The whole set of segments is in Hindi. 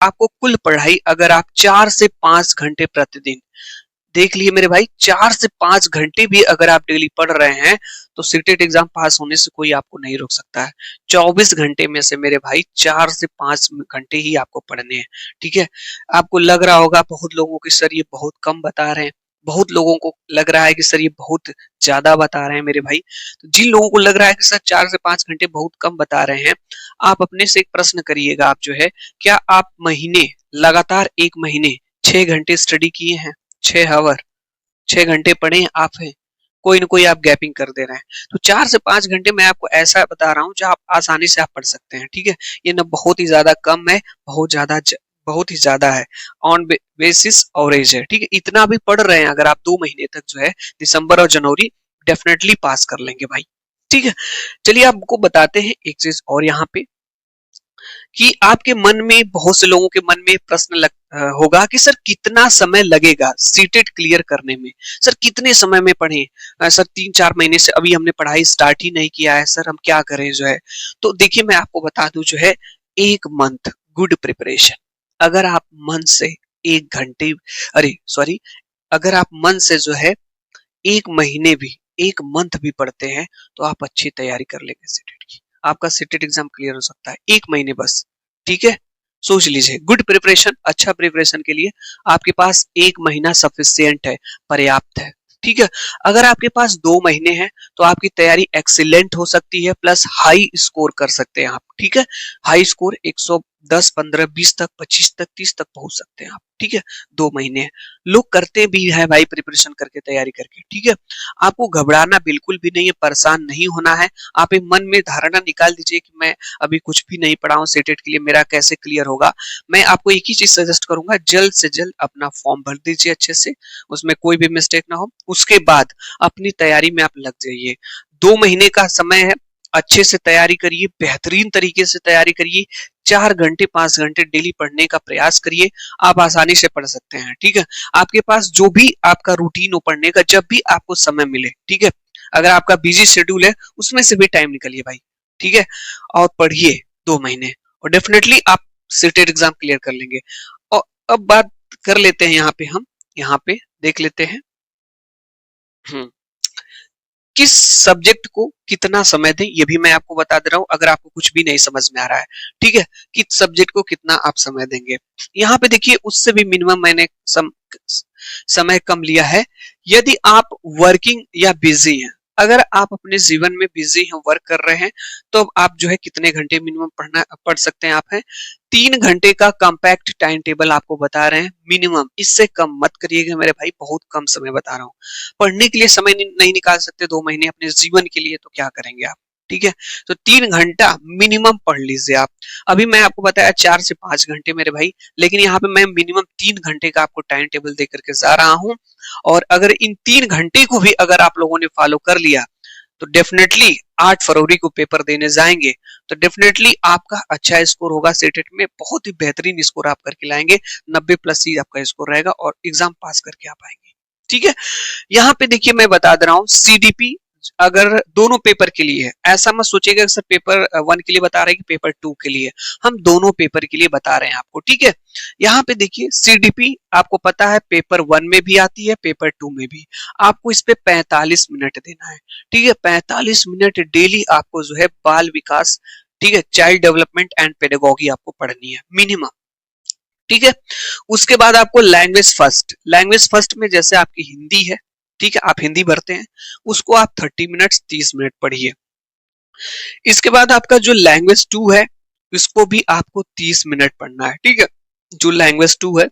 आपको कुल पढ़ाई अगर आप 4 से 5 घंटे प्रतिदिन, देख लिए मेरे भाई, 4 से 5 घंटे भी अगर आप डेली पढ़ रहे हैं तो सीटेट एग्जाम पास होने से कोई आपको नहीं रोक सकता है। 24 घंटे में से मेरे भाई 4 से 5 घंटे ही आपको पढ़ने हैं। ठीक है, आपको लग रहा होगा बहुत लोगों के सर ये बहुत कम बता रहे हैं, बहुत लोगों को लग रहा है कि सर ये बहुत ज्यादा बता रहे हैं मेरे भाई। तो जिन लोगों को लग रहा है कि सर 4 से 5 घंटे बहुत कम बता रहे हैं, आप अपने से एक प्रश्न करिएगा, आप जो है, क्या आप महीने लगातार 1 महीने 6 घंटे स्टडी किए हैं? 6 आवर, 6 घंटे पढ़े आप हैं? कोई ना कोई आप गैपिंग कर दे रहे हैं। तो 4 से 5 घंटे मैं आपको ऐसा बता रहा हूँ जो आप आसानी से आप पढ़ सकते हैं। ठीक है, ये ना बहुत ही ज्यादा कम है, बहुत ही ज्यादा है, ऑन बेसिस एवरेज है। ठीक है, इतना भी पढ़ रहे हैं अगर आप 2 महीने तक जो है, दिसंबर और जनवरी, डेफिनेटली पास कर लेंगे भाई। ठीक है, चलिए आपको बताते हैं एक चीज और यहाँ पे, कि आपके मन में, बहुत से लोगों के मन में प्रश्न होगा कि सर कितना समय लगेगा सीटेट क्लियर करने में, सर कितने समय में पढ़ें, सर 3-4 महीने से अभी हमने पढ़ाई स्टार्ट ही नहीं किया है, सर हम क्या करें जो है। तो देखिए मैं आपको बता दूं जो है, 1 मंथ गुड प्रिपरेशन, अगर आप मन से 1 घंटे, अरे सॉरी, अगर आप मन से जो है 1 महीने भी, 1 मंथ भी पढ़ते हैं तो आप अच्छी तैयारी कर लेंगे सीटेट की, आपका सीटेट एग्जाम क्लियर हो सकता है 1 महीने बस। ठीक है, सोच लीजिए, गुड प्रिपरेशन, अच्छा प्रिपरेशन के लिए आपके पास 1 महीना सफिशियंट है, पर्याप्त है। ठीक है, अगर आपके पास 2 महीने हैं तो आपकी तैयारी एक्सीलेंट हो सकती है, प्लस हाई स्कोर कर सकते हैं आप। ठीक है, हाई स्कोर 110, 15, 20 तक, 25 तक, 30 तक पहुंच सकते हैं आप। ठीक है, 2 महीने लोग करते भी है भाई, प्रिपरेशन करके, तैयारी करके। ठीक है, आपको घबराना बिल्कुल भी नहीं है, परेशान नहीं होना है। आप एक मन में धारणा निकाल दीजिए कि मैं अभी कुछ भी नहीं पढ़ा हूँ सेटेट के लिए, मेरा कैसे क्लियर होगा। मैं आपको एक ही चीज सजेस्ट करूंगा, जल्द से जल्द अपना फॉर्म भर दीजिए अच्छे से, उसमें कोई भी मिस्टेक ना हो। उसके बाद अपनी तैयारी में आप लग जाइए, 2 महीने का समय है, अच्छे से तैयारी करिए, बेहतरीन तरीके से तैयारी करिए, 4 घंटे 5 घंटे डेली पढ़ने का प्रयास करिए, आप आसानी से पढ़ सकते हैं। ठीक है, आपके पास जो भी आपका रूटीन हो पढ़ने का, जब भी आपको समय मिले, ठीक है, अगर आपका बिजी शेड्यूल है उसमें से भी टाइम निकालिए भाई। ठीक है, और पढ़िए 2 महीने, और डेफिनेटली आप सीटेट एग्जाम क्लियर कर लेंगे। और अब बात कर लेते हैं, यहाँ पे देख लेते हैं, किस सब्जेक्ट को कितना समय दें, ये भी मैं आपको बता दे रहा हूं, अगर आपको कुछ भी नहीं समझ में आ रहा है। ठीक है, किस सब्जेक्ट को कितना आप समय देंगे, यहाँ पे देखिए, उससे भी मिनिमम मैंने समय कम लिया है। यदि आप वर्किंग या बिजी हैं, अगर आप अपने जीवन में बिजी हैं, वर्क कर रहे हैं, तो आप जो है कितने घंटे मिनिमम पढ़ सकते हैं, आप हैं 3 घंटे का कॉम्पैक्ट टाइम टेबल आपको बता रहे हैं मिनिमम, इससे कम मत करिएगा मेरे भाई, बहुत कम समय बता रहा हूँ। पढ़ने के लिए समय नहीं निकाल सकते 2 महीने अपने जीवन के लिए, तो क्या करेंगे आप। ठीक है, तो 3 घंटा मिनिमम पढ़ लीजिए आप। अभी मैं आपको बताया 4 से 5 घंटे मेरे भाई, लेकिन यहाँ पे मैं मिनिमम 3 घंटे का आपको टाइम टेबल दे करके जा रहा हूँ। और अगर इन 3 घंटे को भी अगर आप लोगों ने फॉलो कर लिया, तो डेफिनेटली 8 फरवरी को पेपर देने जाएंगे, तो डेफिनेटली आपका अच्छा स्कोर होगा सेटेट में, बहुत ही बेहतरीन स्कोर आप करके लाएंगे, 90+ ही आपका स्कोर रहेगा और एग्जाम पास करके आप आएंगे। ठीक है, यहाँ पे देखिए मैं बता दे रहा हूँ, सीडीपी अगर दोनों पेपर के लिए है, ऐसा मत सोचिएगा सर पेपर 1 के लिए बता रहे हैं कि पेपर 2 के लिए, हम दोनों पेपर के लिए बता रहे हैं आपको। ठीक है, यहाँ पे देखिए सीडीपी आपको पता है पेपर 1 में भी आती है, पेपर 2 में भी, आपको इस पे 45 मिनट देना है। ठीक है, 45 मिनट डेली आपको जो है बाल विकास, ठीक है, चाइल्ड डेवलपमेंट एंड पेडागोगी आपको पढ़नी है मिनिमम। ठीक है, उसके बाद आपको लैंग्वेज फर्स्ट में जैसे आपकी हिंदी है, ठीक है, आप हिंदी भरते हैं, उसको आप 30 मिनट 30 मिनट पढ़िए। इसके बाद आपका जो लैंग्वेज 2 है, इसको भी आपको 30 मिनट पढ़ना है। ठीक है, जो लैंग्वेज 2 है,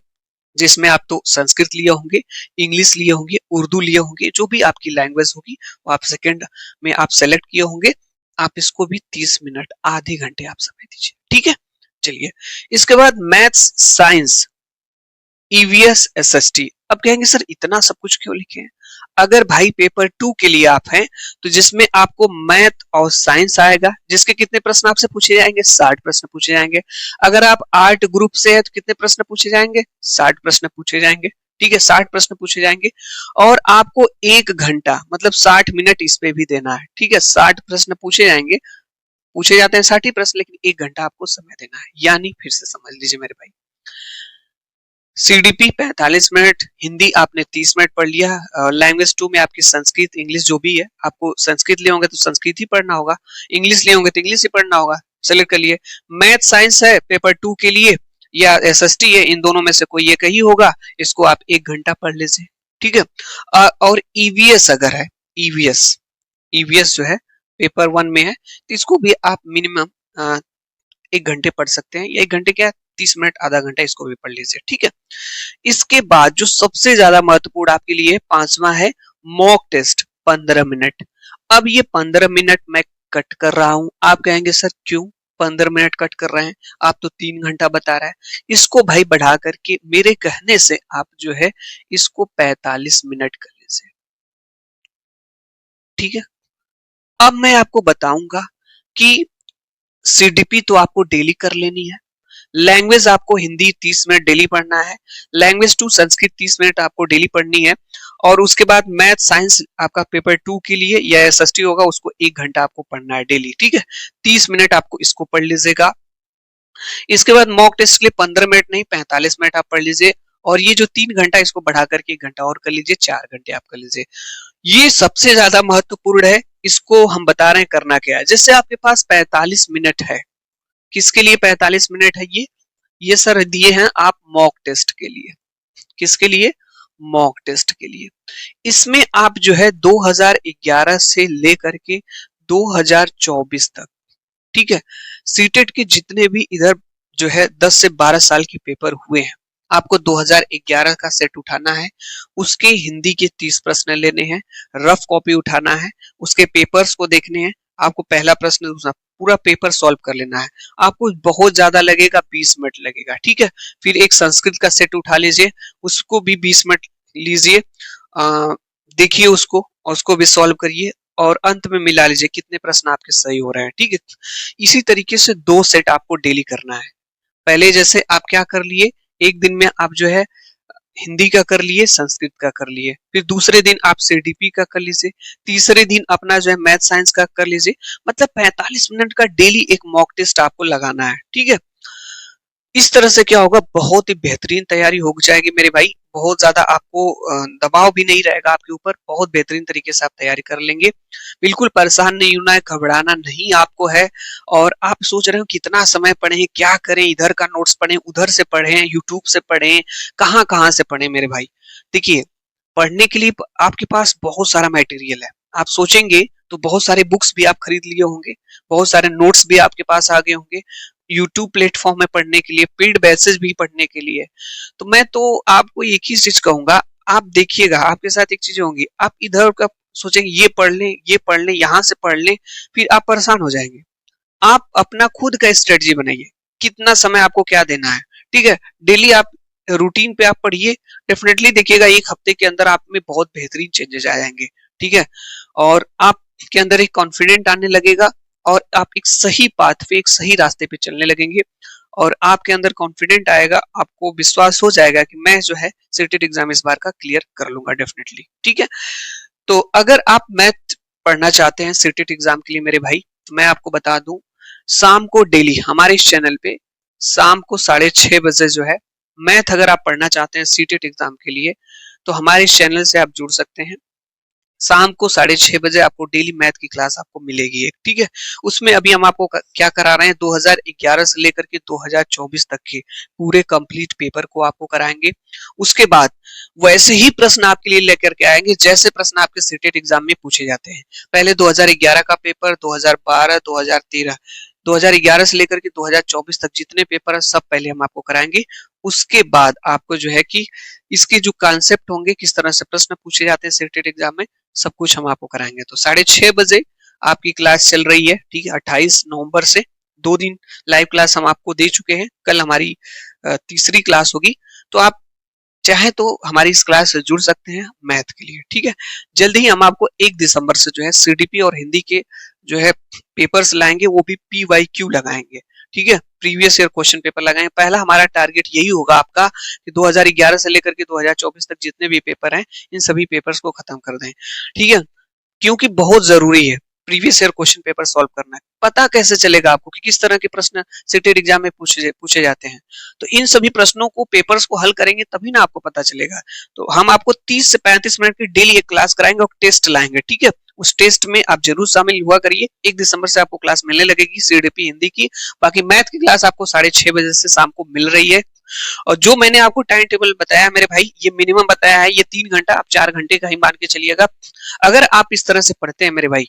जिसमें आप तो संस्कृत लिए होंगे, इंग्लिश लिए होंगे, उर्दू लिए होंगे, जो भी आपकी लैंग्वेज होगी वो आप सेकंड में आप सेलेक्ट किए होंगे, आप इसको भी 30 मिनट, आधे घंटे आप समय दीजिए। ठीक है, चलिए, इसके बाद मैथ्स साइंस ईवीएस एसएसटी। अब कहेंगे सर इतना सब कुछ क्यों लिखे हैं, अगर भाई पेपर 2 के लिए आप हैं, तो जिसमें आपको मैथ और साइंस आएगा, जिसके कितने प्रश्न आपसे पूछे जाएंगे, 60 प्रश्न पूछे जाएंगे। अगर आप आर्ट ग्रुप से है तो कितने प्रश्न पूछे जाएंगे, 60 प्रश्न पूछे जाएंगे। ठीक है, 60 प्रश्न पूछे जाएंगे, और आपको 1 घंटा मतलब 60 मिनट इस पे भी देना है। ठीक है, 60 प्रश्न पूछे जाएंगे, पूछे जाते हैं 60 ही प्रश्न, लेकिन 1 घंटा आपको समय देना है, यानी फिर से समझ लीजिए मेरे भाई, सीडीपी 45 मिनट, हिंदी आपने 30 मिनट पढ़ लिया। लैंग्वेज 2 में आपकी संस्कृत इंग्लिश जो भी है, आपको संस्कृत लिए होंगे तो संस्कृत ही पढ़ना होगा, इंग्लिश लिए होंगे तो इंग्लिश ही पढ़ना होगा, सेलेक्ट कर लिए। मैथ साइंस है पेपर 2 के लिए या एसएसटी है, इन दोनों में से कोई एक ही होगा, इसको आप 1 घंटा पढ़ लीजिए, ठीक है। और ईवीएस अगर है, ईवीएस ईवीएस जो है पेपर 1 में है, तो इसको भी आप मिनिमम 1 घंटे पढ़ सकते हैं, या 1 घंटे क्या 30 मिनट आधा घंटा इसको भी पढ़ लीजिए, ठीक है। इसके बाद जो सबसे ज्यादा महत्वपूर्ण आपके लिए पांचवा है मॉक टेस्ट 15 मिनट। अब ये 15 मिनट मैं कट कर रहा हूं, आप कहेंगे सर क्यों 15 मिनट कट कर रहे हैं, आप तो 3 घंटा बता रहे हैं। इसको भाई बढ़ा करके मेरे कहने से आप जो है इसको 45 मिनट कर लीजिए, ठीक है। अब मैं आपको बताऊंगा कि सीडीपी तो आपको डेली कर लेनी है, लैंग्वेज आपको हिंदी 30 मिनट डेली पढ़ना है, लैंग्वेज 2 संस्कृत 30 मिनट आपको डेली पढ़नी है, और उसके बाद मैथ साइंस आपका पेपर 2 के लिए या एसएसटी होगा उसको 1 घंटा आपको पढ़ना है डेली, ठीक है। 30 मिनट आपको इसको पढ़ लीजिएगा। इसके बाद मॉक टेस्ट के लिए 15 मिनट नहीं 45 मिनट आप पढ़ लीजिए, और ये जो 3 घंटा इसको बढ़ा करके 1 घंटा और कर लीजिए, 4 घंटे आप कर लीजिए। ये सबसे ज्यादा महत्वपूर्ण है, इसको हम बता रहे हैं करना क्या है। जैसे आपके पास 45 मिनट है, किसके लिए 45 मिनट है, ये सर दिए हैं आप मॉक टेस्ट के लिए, किसके लिए, मॉक टेस्ट के लिए। इसमें आप जो है 2011 से लेकर के 2024 तक, ठीक है, सीटेट के जितने भी इधर जो है 10 से 12 साल के पेपर हुए हैं, आपको 2011 का सेट उठाना है, उसके हिंदी के 30 प्रश्न लेने हैं, रफ कॉपी उठाना है, उसके पेपर्स को देखने हैं, आपको पहला प्रश्न दूसरा पूरा पेपर सॉल्व कर लेना है। आपको बहुत ज्यादा लगेगा 20 मिनट लगेगा, ठीक है। फिर एक संस्कृत का सेट उठा लीजिए, उसको भी 20 मिनट लीजिए, देखिए उसको और उसको भी सॉल्व करिए, और अंत में मिला लीजिए कितने प्रश्न आपके सही हो रहे हैं, ठीक है। इसी तरीके से 2 सेट आपको डेली करना है। पहले जैसे आप क्या कर लिए, एक दिन में आप जो है हिंदी का कर लिए, संस्कृत का कर लिए, फिर दूसरे दिन आप सीडीपी का कर लीजिए, तीसरे दिन अपना जो है मैथ साइंस का कर लीजिए। मतलब 45 मिनट का डेली एक मॉक टेस्ट आपको लगाना है, ठीक है। इस तरह से क्या होगा, बहुत ही बेहतरीन तैयारी हो जाएगी मेरे भाई, बहुत ज्यादा आपको दबाव भी नहीं रहेगा आपके ऊपर, बहुत बेहतरीन तरीके से आप तैयारी कर लेंगे। बिल्कुल परेशान नहीं होना है, घबराना नहीं आपको है। और आप सोच रहे हो कितना समय पढ़े, क्या करें, इधर का नोट्स पढ़े, उधर से पढ़े, यूट्यूब से पढ़े, कहाँ कहाँ से पढ़े मेरे भाई। देखिए पढ़ने के लिए आपके पास बहुत सारा मटेरियल है, आप सोचेंगे तो बहुत सारे बुक्स भी आप खरीद लिए होंगे, बहुत सारे नोट्स भी आपके पास आ गए होंगे, यूट्यूब प्लेटफॉर्म में पढ़ने के लिए, पेड बैचेस भी पढ़ने के लिए। तो मैं तो आपको एक ही चीज कहूंगा, आप देखिएगा आपके साथ एक चीज होंगी, आप इधर का सोचेंगे ये पढ़ लें, ये पढ़ लें, यहाँ से पढ़ लें, फिर आप परेशान हो जाएंगे। आप अपना खुद का स्ट्रेटजी बनाइए, कितना समय आपको क्या देना है, ठीक है। डेली आप रूटीन पे आप पढ़िए, डेफिनेटली देखिएगा 1 हफ्ते के अंदर आप में बहुत बेहतरीन चेंजेस आ जाएंगे, ठीक है। और आपके अंदर एक कॉन्फिडेंट आने लगेगा, और आप एक सही पाथ पे, एक सही रास्ते पे चलने लगेंगे, और आपके अंदर कॉन्फिडेंट आएगा, आपको विश्वास हो जाएगा कि मैं जो है सीटेट एग्जाम इस बार का क्लियर कर लूंगा डेफिनेटली, ठीक है। तो अगर आप मैथ पढ़ना चाहते हैं सीटेट एग्जाम के लिए मेरे भाई, तो मैं आपको बता दूं, शाम को डेली हमारे इस चैनल पे शाम को 6:30 बजे जो है मैथ अगर आप पढ़ना चाहते हैं सीटेट एग्जाम के लिए, तो हमारे इस चैनल से आप जुड़ सकते हैं। शाम को 6:30 बजे आपको डेली मैथ की क्लास आपको मिलेगी एक, ठीक है। उसमें अभी हम आपको क्या करा रहे हैं, 2011 से लेकर के 2024 तक के पूरे कंप्लीट पेपर को आपको कराएंगे। उसके बाद वैसे ही प्रश्न आपके लिए लेकर के आएंगे जैसे प्रश्न आपके सीटेट एग्जाम में पूछे जाते हैं। पहले 2011 का पेपर, 2012, 2013, 2011 से लेकर के 2024 तक जितने पेपर है सब पहले हम आपको कराएंगे। उसके बाद आपको जो है कि इसके जो कॉन्सेप्ट होंगे, किस तरह से प्रश्न पूछे जाते हैं सीटेट एग्जाम में, सब कुछ हम आपको कराएंगे। तो 6:30 बजे आपकी क्लास चल रही है, ठीक है। 28 नवंबर से 2 दिन लाइव क्लास हम आपको दे चुके हैं, कल हमारी तीसरी क्लास होगी। तो आप चाहे तो हमारी इस क्लास से जुड़ सकते हैं मैथ के लिए, ठीक है। जल्द ही हम आपको 1 दिसंबर से जो है सीडीपी और हिंदी के जो है पेपर्स लाएंगे, वो भी PYQ लगाएंगे, ठीक है, प्रीवियस ईयर क्वेश्चन पेपर लगाएंगे। पहला हमारा टारगेट यही होगा आपका कि 2011 से लेकर के 2024 तक जितने भी पेपर हैं इन सभी पेपर्स को खत्म कर दें, ठीक है, क्योंकि बहुत जरूरी है। Previous year question paper solve करना है। पता कैसे चलेगा आपको कि किस तरह के प्रश्न सीटेट एग्जाम में पूछे जाते हैं? तो इन सभी प्रश्नों को, पेपर्स को हल करेंगे तभी ना आपको पता चलेगा। तो हम आपको 30 से 35 मिनट की डेली एक क्लास कराएंगे और टेस्ट लाएंगे, ठीक है? उस टेस्ट में आप जरूर शामिल हुआ करिए। 1 दिसंबर से आपको क्लास मिलने लगेगी सीडीपी हिंदी की। बाकी मैथ की क्लास आपको 6:30 बजे से शाम को मिल रही है। और जो मैंने आपको टाइम टेबल बताया मेरे भाई, ये मिनिमम बताया है, ये 3 घंटा, आप 4 घंटे का ही मान के चलिएगा। अगर आप इस तरह से पढ़ते हैं मेरे भाई,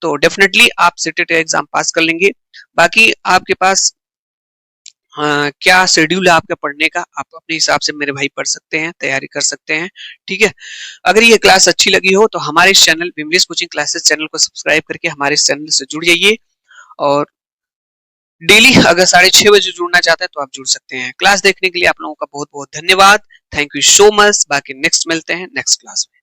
तो डेफिनेटली आप सीटेट एग्जाम पास कर लेंगे। बाकी आपके पास क्या शेड्यूल है आपका पढ़ने का, आप अपने हिसाब से मेरे भाई पढ़ सकते हैं, तैयारी कर सकते हैं, ठीक है? अगर ये क्लास अच्छी लगी हो तो हमारे इस channel Vimlesh coaching classes channel को सब्सक्राइब करके हमारे इस चैनल से जुड़ जाइए। और डेली अगर 6:30 बजे जुड़ना चाहते हैं तो आप जुड़ सकते हैं। क्लास देखने के लिए आप लोगों का बहुत बहुत धन्यवाद। Thank you so much. बाकी नेक्स्ट मिलते हैं नेक्स्ट क्लास में।